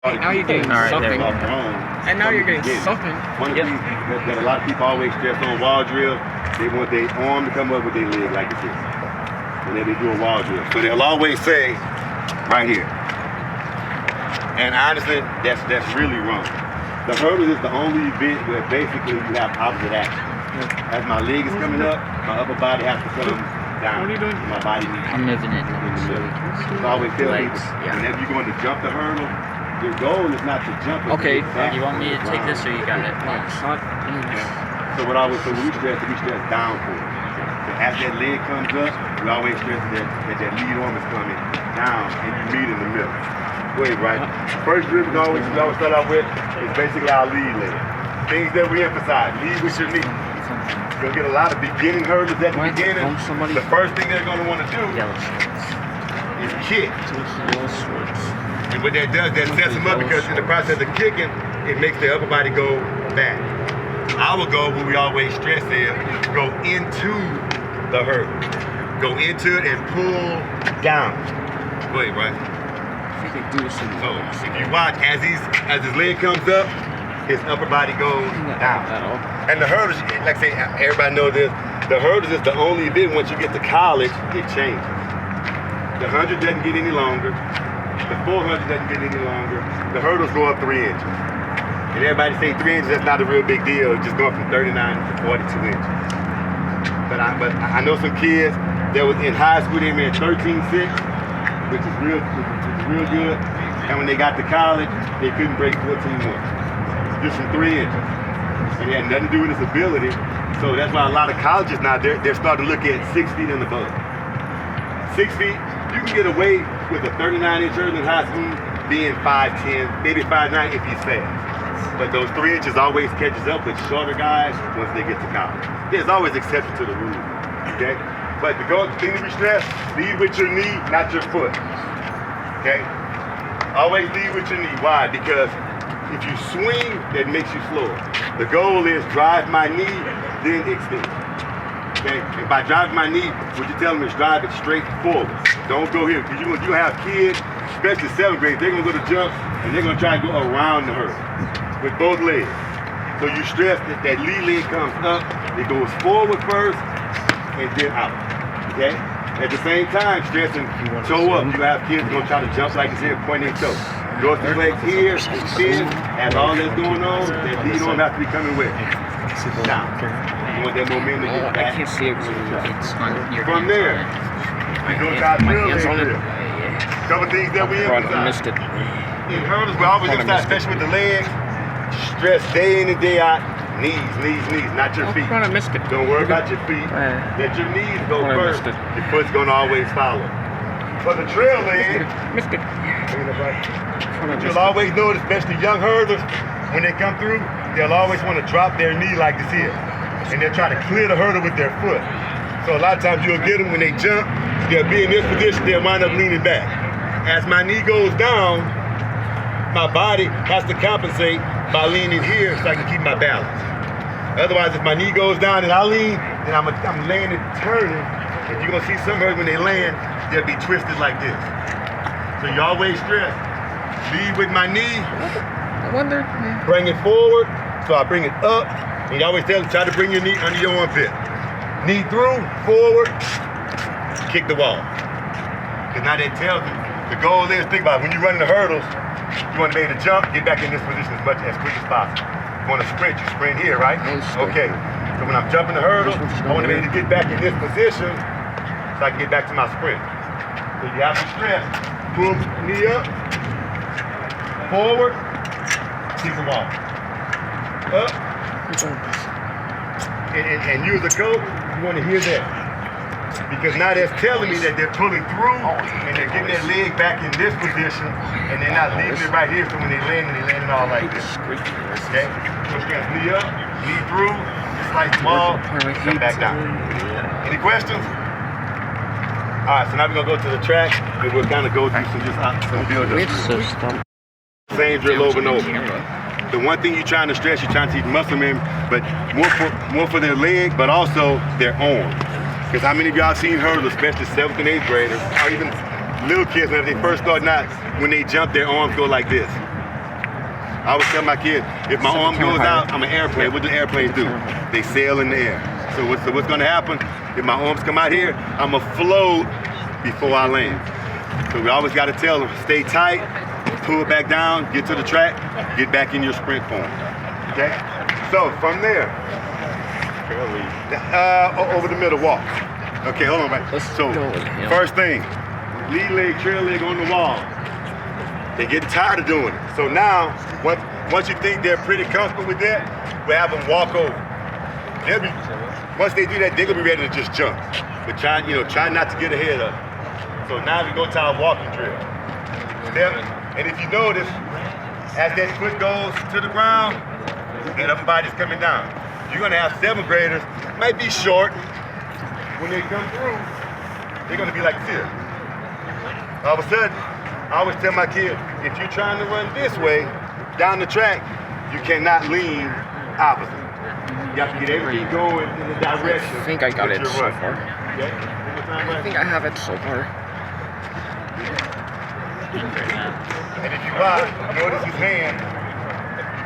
Now you're getting something. And now you're getting something. One of the things that a lot of people always stress on wall drill, they want their arm to come up with their leg like this. And then they do a wall drill. So they'll always say, right here. And honestly, that's really wrong. The hurdle is the only event where basically you have opposite action. As my leg is coming up, my upper body has to come down. What are you doing? My body needs to I'm moving it. So I always tell people, whenever you're going to jump the hurdle, your goal is not to jump it. Okay. You want me to take this or you got it? So when we stress down forward. So as that leg comes up, we always stress that lead arm is coming down and you meet in the middle. Go ahead, right? First grip we always start out with is basically our lead leg. Things that we emphasize, lead with your knee. You're gonna get a lot of beginning hurdles at the beginning. The first thing they're gonna want to do is kick. And what that does, that sets them up because in the process of kicking, it makes their upper body go back. Our goal, what we always stress is, go into the hurdle. Go into it and pull down. Go ahead, right? So if you watch, as his leg comes up, his upper body goes down. And the hurdles, like I say, everybody knows this, the hurdles is the only event once you get to college, it changes. The 100 doesn't get any longer. The 400 doesn't get any longer. The hurdles go up 3 inches. And everybody say 3 inches, that's not a real big deal. It's just going from 39 to 42 inches. But I know some kids that was in high school, they ran 13.6, which is real good. And when they got to college, they couldn't break 14 more. Just from 3 inches. And it had nothing to do with his ability. So that's why a lot of colleges now, they're starting to look at 6 feet and above. 6 feet, you can get away with a 39-inch hurdle in high school being 5'10", maybe 5'9" if he's fast. But those 3 inches always catches up with shorter guys once they get to college. There's always exception to the rule, okay? But the thing to be stressed, lead with your knee, not your foot, okay? Always lead with your knee. Why? Because if you swing, that makes you slower. The goal is drive my knee, then extend. Okay? And by driving my knee, what you tell them is drive it straight forward. Don't go here, because you have kids, especially 7th grade, they're gonna go to jump and they're gonna try to go around the hurdle with both legs. So you stress that lead leg comes up, it goes forward first and then out. Okay? At the same time, stressing toe up. You have kids gonna try to jump like this here, pointing their toe. Go to legs here, spin, as all that's going on, that lead arm has to be coming with. Now, you want that momentum to get back. I can't see it because it's on your From there, we go to our drill leg drill. Couple things that we emphasize. In hurdles, we always emphasize, especially with the legs, stress day in and day out, knees, not your feet. Don't worry about your feet. Let your knees go first. Your foot's gonna always follow. For the trail leg, you'll always know it, especially young hurdlers, when they come through, they'll always want to drop their knee like this here. And they'll try to clear the hurdle with their foot. So a lot of times you'll get them when they jump, they'll be in this position, they'll wind up leaning back. As my knee goes down, my body has to compensate by leaning here so I can keep my balance. Otherwise, if my knee goes down and I lean, then I'm laying and turning. And you're gonna see some hurdles when they land, they'll be twisted like this. So you always stress, lead with my knee, bring it forward, so I bring it up, and you always tell them, try to bring your knee under your armpit. Knee through, forward, kick the wall. Because now that tells them, the goal is, think about it, when you're running the hurdles, you want to be able to jump, get back in this position as quick as possible. You want to sprint, you sprint here, right? Okay, so when I'm jumping the hurdle, I want to be able to get back in this position so I can get back to my sprint. So you have to stress, pull knee up, forward, kick the wall. Up. And you as a coach, you want to hear that. Because now that's telling me that they're pulling through and they're getting their leg back in this position and they're not leaving it right here, so when they land all like this. Okay? So stress knee up, knee through, slice the wall, come back down. Any questions? All right, so now we're gonna go to the track and we'll kind of go through some build-up. Same drill over and over. The one thing you're trying to stress, you're trying to teach muscle memory, but more for their leg, but also their arm. Because how many of y'all seen hurdles, especially 7th and 8th graders, or even little kids, when they first start out, when they jump, their arms go like this. I always tell my kids, if my arm goes out, I'm an airplane. What do airplanes do? They sail in the air. So what's gonna happen? If my arms come out here, I'm gonna float before I land. So we always gotta tell them, stay tight, pull it back down, get to the track, get back in your sprint form. Okay? So from there, over the middle walk. Okay, hold on, right. So first thing, lead leg, trail leg on the wall. They get tired of doing it. So now, once you think they're pretty comfortable with that, we have them walk over. Once they do that, they're gonna be ready to just jump. But try not to get ahead of them. So now we go to our walking drill. And if you notice, as that foot goes to the ground, that upper body's coming down. You're gonna have 7th graders, might be short. When they come through, they're gonna be like this. All of a sudden, I always tell my kids, if you're trying to run this way, down the track, you cannot lean opposite. You have to get everything going in the direction. I think I got it so far. Okay? I think I have it so far. And if you watch, notice his hand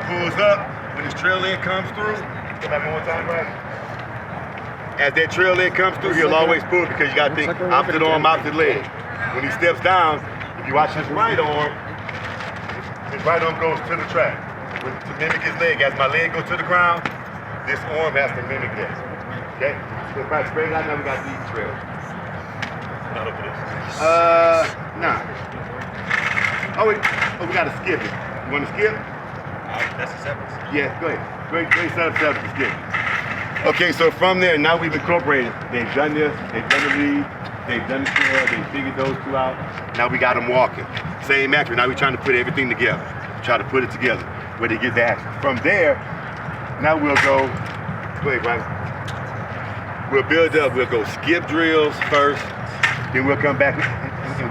pulls up when his trail leg comes through. Go back one more time, right? As that trail leg comes through, he'll always pull because you got to think opposite arm, opposite leg. When he steps down, if you watch his right arm goes to the track. To mimic his leg, as my leg goes to the ground, this arm has to mimic that. Okay? So if I spread it out, now we got these trails. Now look at this. Nah. Oh, we gotta skip it. You wanna skip? That's a separate. Yeah, go ahead. Go ahead, set up to skip. Okay, so from there, now we've incorporated. They've done this, they've done the lead, they've done the trail, they figured those two out. Now we got them walking. Same action. Now we're trying to put everything together. Try to put it together where they get the action. From there, now we'll go ahead, right? We'll build up. We'll go skip drills first, then we'll come back and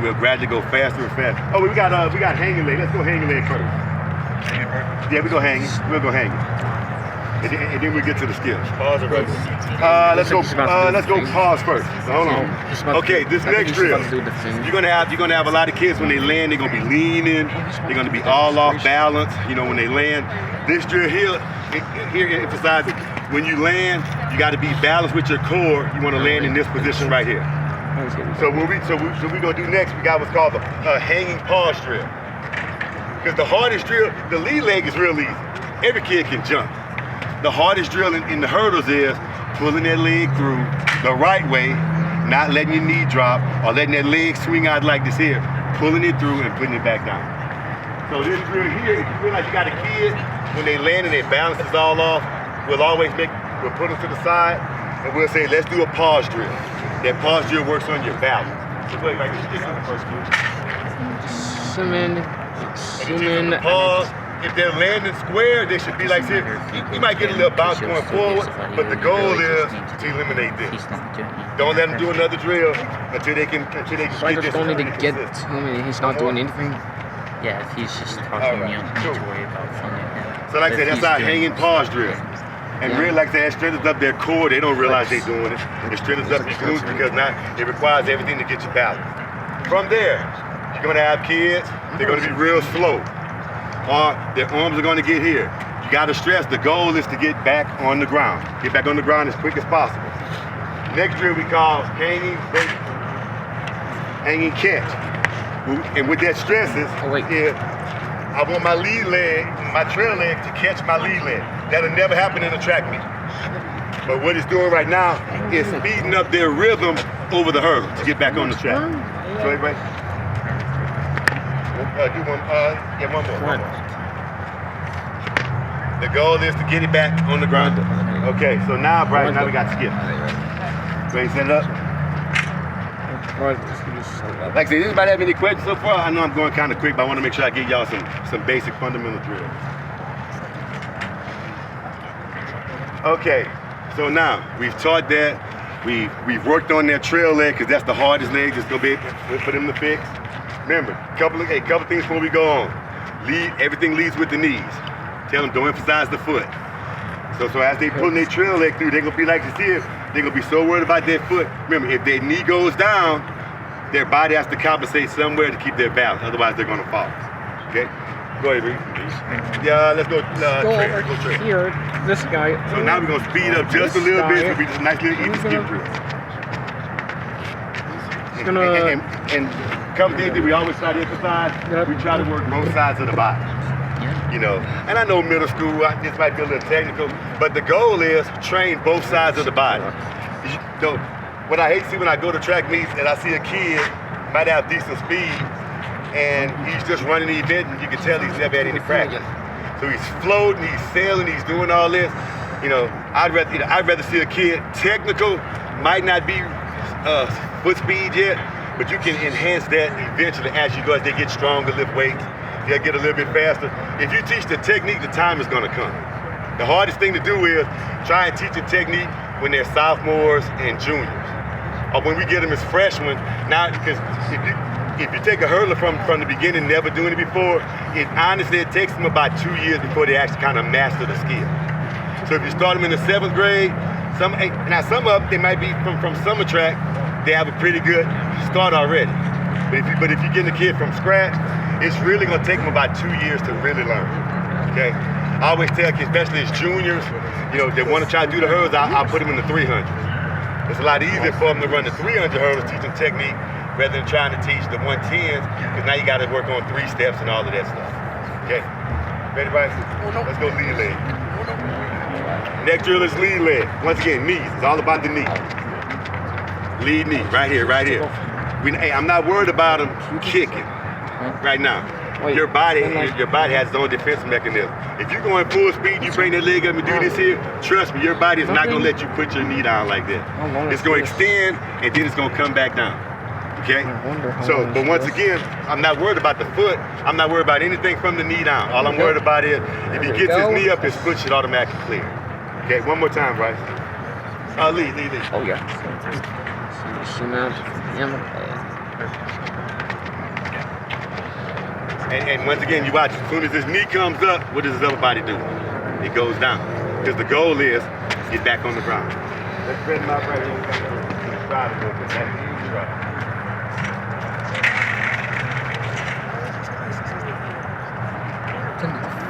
we'll gradually go faster and faster. Oh, we got hanging leg. Let's go hanging leg first. Yeah, we go hanging. We'll go hanging. And then we get to the skills. Pause or focus? Let's go pause first. So hold on. Okay, this next drill, you're gonna have a lot of kids when they land, they're gonna be leaning, they're gonna be all off balance, when they land. This drill here emphasizes when you land, you gotta be balanced with your core. You wanna land in this position right here. So what we gonna do next, we got what's called a hanging pause drill. Because the hardest drill, the lead leg is real easy. Every kid can jump. The hardest drill in the hurdles is pulling that leg through the right way, not letting your knee drop or letting that leg swing out like this here, pulling it through and putting it back down. So this drill here, if you feel like you got a kid, when they land and their balance is all off, we'll put them to the side and we'll say, let's do a pause drill. That pause drill works on your balance. So go ahead, stick on the first drill. Pause. If they're landing square, they should be like this. You might get a little bounce going forward, but the goal is to eliminate this. Don't let them do another drill until they can get this. Don't need to get to him. He's not doing anything. Yeah, if he's just talking, you don't need to worry about funding him. So like I said, that's our hanging pause drill. And really, like I said, it strengthens up their core. They don't realize they're doing it. It strengthens up your glutes because now it requires everything to get you balanced. From there, you're gonna have kids. They're gonna be real slow. Or their arms are going to get here. You got to stress the goal is to get back on the ground. Get back on the ground as quick as possible. Next drill we call hanging catch. And what that stresses is I want my lead leg, my trail leg to catch my lead leg. That'll never happen in a track meet. But what it's doing right now is speeding up their rhythm over the hurdle to get back on the track. So everybody. Do one more. The goal is to get it back on the ground. Okay, so now, Brian, now we got skip. Ready, set it up? Like I said, does anybody have any questions so far? I know I'm going kind of quick, but I want to make sure I give y'all some basic fundamental drills. Okay, so now we've taught that. We've worked on their trail leg because that's the hardest leg that's going to be for them to fix. Remember, a couple things before we go on. Everything leads with the knees. Tell them don't emphasize the foot. So as they pulling their trail leg through, they're gonna be like this here. They're gonna be so worried about their foot. Remember, if their knee goes down, their body has to compensate somewhere to keep their balance. Otherwise, they're gonna fall. Okay. Go ahead, Reese. Yeah, let's go. Go over Go trail. here. This guy. So now we're gonna speed up just a little bit. It'll be just a nice little easy skip through. And come in, we always try to emphasize. We try to work both sides of the body. You know, and I know middle school, this might be a little technical, but the goal is train both sides of the body. So, what I hate to see when I go to track meets and I see a kid might have decent speed and he's just running the event and you can tell he's never had any practice. So he's floating, he's sailing, he's doing all this. You know, I'd rather see a kid technical, might not be foot speed yet, but you can enhance that eventually as you go, as they get stronger, lift weights. They'll get a little bit faster. If you teach the technique, the time is gonna come. The hardest thing to do is try and teach the technique when they're sophomores and juniors. Or when we get them as freshmen. Now, because if you take a hurdler from the beginning, never doing it before, honestly, it takes them about 2 years before they actually kind of master the skill. So if you start them in the 7th grade, some of them, they might be from summer track, they have a pretty good start already. But if you get a kid from scratch, it's really gonna take them about 2 years to really learn, okay? I always tell kids, especially as juniors, you know, they wanna try to do the hurdles, I'll put them in the 300s. It's a lot easier for them to run the 300 hurdles, teach them technique, rather than trying to teach the 110s, because now you gotta work on 3 steps and all of that stuff, okay? Ready, Bryce? Let's go lead leg. Next drill is lead leg. Once again, knees, it's all about the knee. Lead knee, right here, right here. Hey, I'm not worried about them kicking. Right now, your body has its own defense mechanism. If you're going full speed, you bring that leg up and do this here, trust me, your body is not gonna let you put your knee down like that. It's gonna extend and then it's gonna come back down, okay? So, but once again, I'm not worried about the foot. I'm not worried about anything from the knee down. All I'm worried about is if he gets his knee up, his foot should automatically clear. Okay, one more time, Bryce. Lead. Oh yeah. And once again, you watch, as soon as his knee comes up, what does his upper body do? It goes down. Because the goal is, get back on the ground. Let's spread him out right here. Try a little bit. That's the easy right.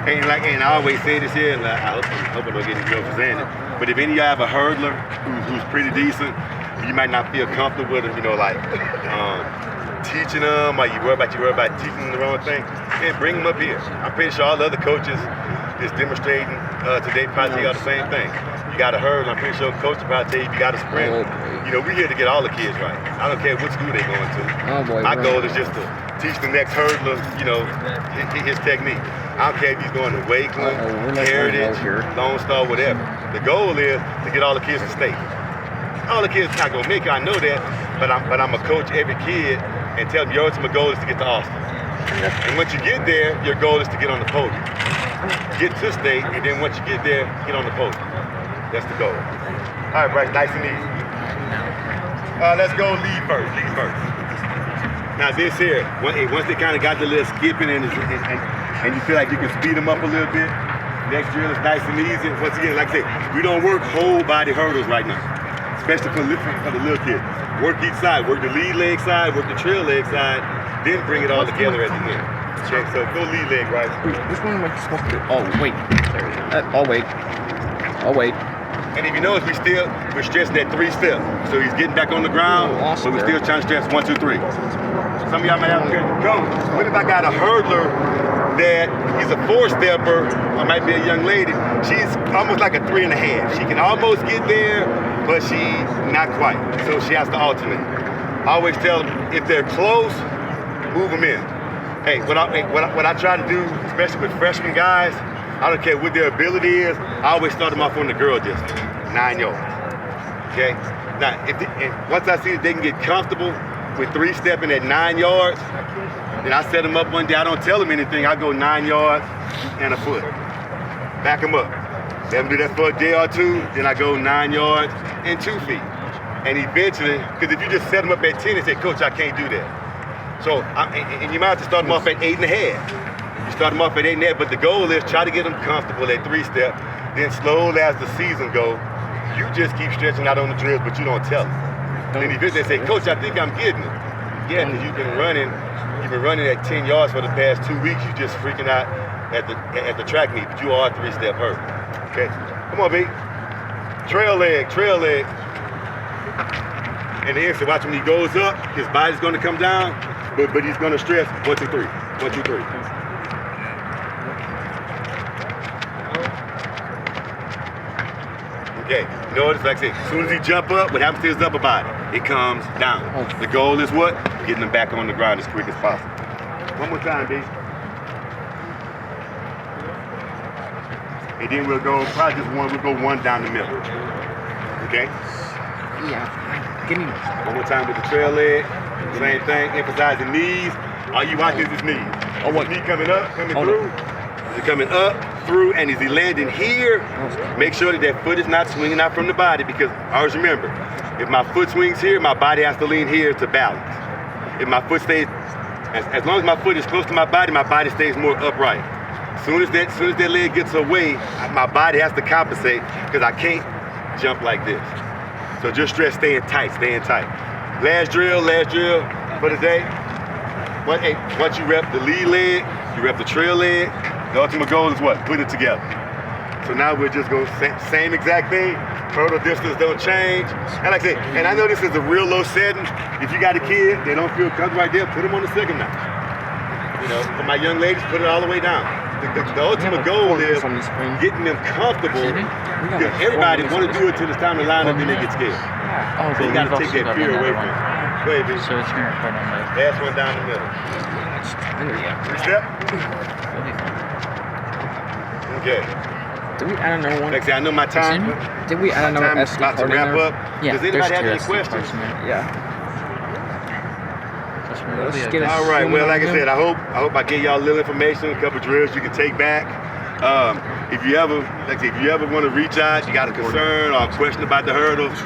And I always say this here, and I hope I don't get any girls for saying it, but if any of y'all have a hurdler who's pretty decent, you might not feel comfortable with him, you know, like teaching them, or you worry about teaching them the wrong thing, then bring them up here. I'm pretty sure all the other coaches is demonstrating today probably tell you all the same thing. You got a hurdle, I'm pretty sure coach will probably tell you got a sprint. You know, we're here to get all the kids right. I don't care what school they're going to. My goal is just to teach the next hurdler, you know, his technique. I don't care if he's going to Wakeland, Heritage, Lone Star, whatever. The goal is to get all the kids to state. All the kids not gonna make it, I know that, but I'm gonna coach every kid and tell them your ultimate goal is to get to Austin. And once you get there, your goal is to get on the podium. Get to state, and then once you get there, get on the podium. That's the goal. All right, Bryce, nice and easy. Let's go lead first. Now this here, once they kind of got the little skipping and you feel like you can speed them up a little bit, next drill is nice and easy. Once again, like I said, we don't work whole body hurdles right now, especially for the little kids. Work each side, work the lead leg side, work the trail leg side, then bring it all together at the end. Okay, so go lead leg, right? Which one am I supposed to do? Oh, wait. I'll wait. And if you notice, we're stressing that 3 step. So he's getting back on the ground, but we're still trying to stress 1, 2, 3. Some of y'all might have a good go. What if I got a hurdler that he's a 4-stepper, or might be a young lady, she's almost like a 3.5. She can almost get there, but she's not quite. So she has to alternate. I always tell them, if they're close, move them in. Hey, what I try to do, especially with freshman guys, I don't care what their ability is, I always start them off on the girl distance, 9 yards, okay? Now, once I see that they can get comfortable with 3-stepping at 9 yards, then I set them up one day, I don't tell them anything, I go 9 yards and a foot. Back them up. Let them do that for a day or two, then I go 9 yards and 2 feet. And eventually, because if you just set them up at 10 and say, Coach, I can't do that. So, and you might have to start them off at 8.5. You start them off at 8.5, but the goal is try to get them comfortable at 3-step. Then slowly as the season goes, you just keep stretching out on the drills, but you don't tell them. Then eventually they say, Coach, I think I'm getting it. Yeah, because you've been running, you've been running at 10 yards for the past 2 weeks, you're just freaking out at the track meet, but you are a 3-step hurdle. Okay, come on, B. Trail leg. And the instant, watch when he goes up, his body's gonna come down, but he's gonna stress 1, 2, 3. 1, 2, 3. Okay, notice, like I said, as soon as he jump up, what happens to his upper body? It comes down. The goal is what? Getting him back on the ground as quick as possible. One more time, B. And then we'll go, probably just one, we'll go one down the middle. Okay? Yeah. Give me. One more time with the trail leg. Same thing, emphasizing knees. All you watching is his knees. Oh, what? Knee coming up, coming through. Is he coming up, through, and is he landing here? Make sure that that foot is not swinging out from the body, because always remember, if my foot swings here, my body has to lean here to balance. If my foot stays, as long as my foot is close to my body stays more upright. As soon as that leg gets away, my body has to compensate, because I can't jump like this. So just stress staying tight. Last drill for the day. Once you rep the lead leg, you rep the trail leg, the ultimate goal is what? Put it together. So now we'll just go same exact thing. Hurdle distance don't change. And like I said, and I know this is a real low setting. If you got a kid, they don't feel comfortable right there, put them on the second notch. You know, for my young ladies, put it all the way down. The ultimate goal is getting them comfortable. Because everybody want to do it till it's time to line up and they get scared. Oh, So you got to take that fear away from them. Go ahead, baby. So it's going to put on the... Last one down the middle. Step. Okay. Did we add another one? Like I said, I know my time. Did we add another time is SD about to card in wrap there? up. Yeah, Does anybody have any SD questions? cards in there. Yeah. Let's get us All right. Well, like I filming said, I hope I gave y'all a little information, a couple drills you can take back. If you ever want to reach out, you got a concern or a question about the hurdles.